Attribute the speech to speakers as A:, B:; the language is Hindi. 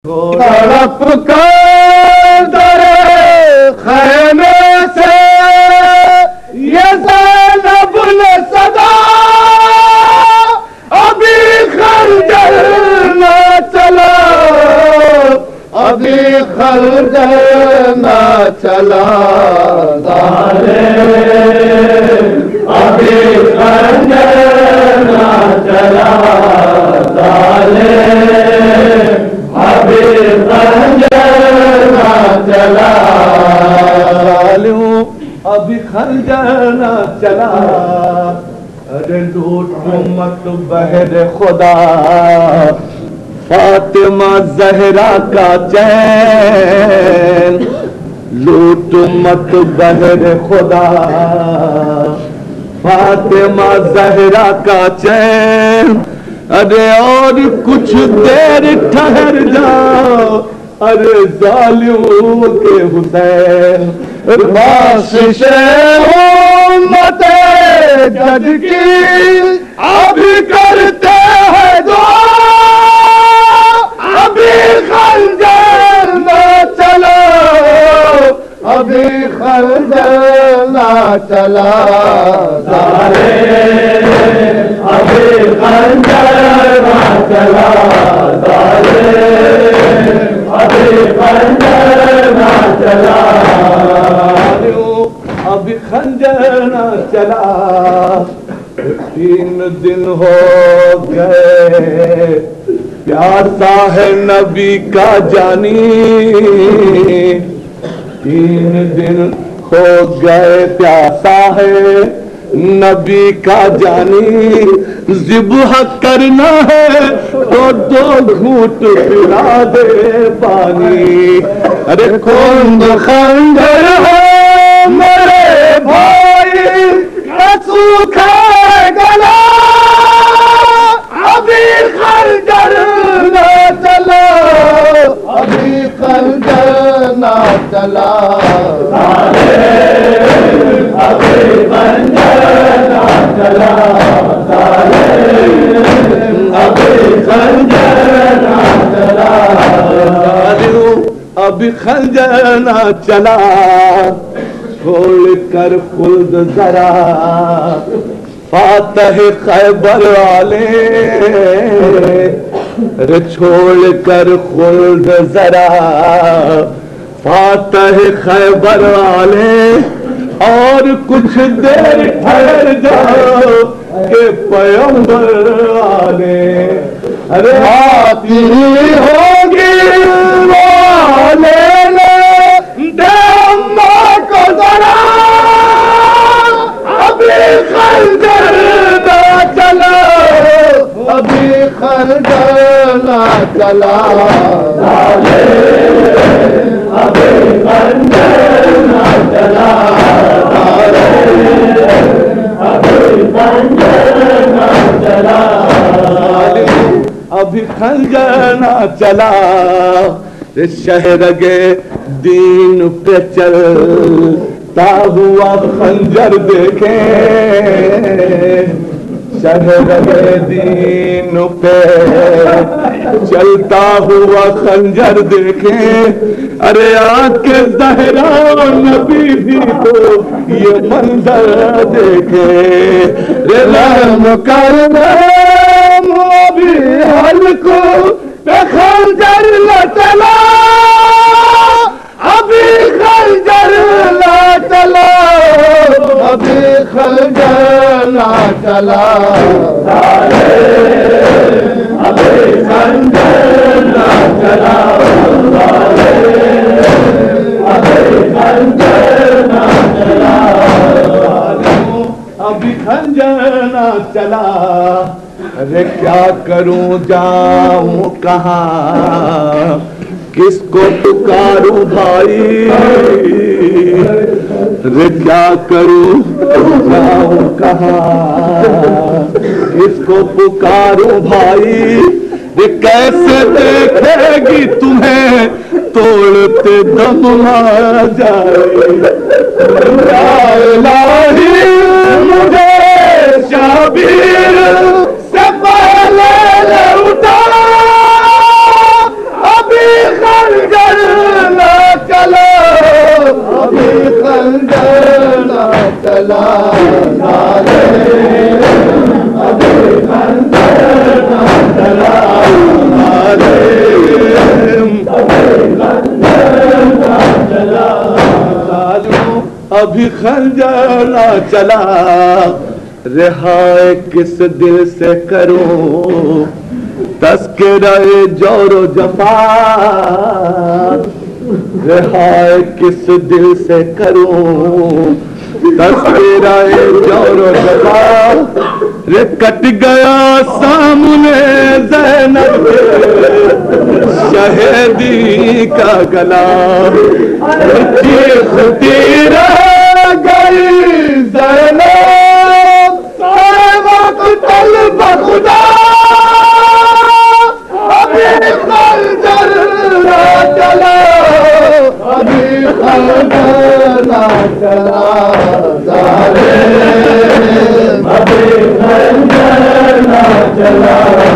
A: तड़प कर दरे खैमे से ये ज़ैनब ने सदा अभी खंजर न चला, अभी खंजर न चला, अभी खंजर न चला, अभी खंजर न चला, अभी खंजर न चला। अरे लूटो मत बहर खुदा फातिमा ज़हरा का चैन, लूटो मत बहर खुदा फातिमा ज़हरा का चैन। अरे और कुछ देर ठहर जाओ, अरे जालिमों के हुसैन, बाशिशे उम्मते जद की अभी करते हैं दुआ, अभी खंजर न चला, अभी खंजर न चला, अभी खंजर न चला, अभी खंजर न चला, अभी खंजर न चला। 3 दिन हो गए प्यासा है नबी का जानी, 3 दिन हो गए प्यासा है नबी का जानी। ज़िब्ह करना है तो 2 घूंट पिला दे पानी। अरे कौन खंजर हो मेरे भाई सूखा गला, अभी खंजर न चला, अभी खंजर न चला, अभी खंजर न चला, अभी खंजर न चला, अभी खंजर न चला। छोड़ कर खुल्द जरा फातह खैबर वाले, रे छोड़ कर खुल्द जरा फातह खैबर वाले, और कुछ देर ठहर जाओ के पैगंबर वाले। अरे आती होगी वाले को जरा, अभी खंजर न चला, अभी खंजर न चला, अभी खंजर न चला, अभी खंजर न चला, अभी खंजर न चला। शहरगे दीन पे चलता हुआ खंजर देखे, शहरगे दीन पे चलता हुआ खंजर देखे। अरे आके ज़हरा नबी भी तो ये मंजर देखे। रे रहम कर भी हल्को पे खंजर न चला, अभी खंजर न चला, अभी खंजर न चला, अभी खंजर न चला, अभी खंजर न चला, अभी खंजर न चला। अरे क्या करूं जाऊं कहाँ, किसको पुकारूं भाई, रे क्या करूं जाऊं कहाँ, किसको पुकारूं भाई। रे कैसे देखेगी तुम्हें तोड़ते दम आ जाए, मुझे शाबीर से पहले उठा, अभी खंजर ना चला, अभी खंजर ना चला, अभी खंजर ना चला, अभी खंजर ना चला, रिहाई किस दिल से करूं तस्कराए जोरो जफा, रिहाई किस दिल से करूं तस्कराए जोरो जफा, रे कट गया सामने ज़ैनब शहीदी का गला, खुदी रह गई ज़ैनब मक़तल बख़ुदा, अभी खंजर ना चला, अभी खंजर ना चला, अभी खंजर ना चला।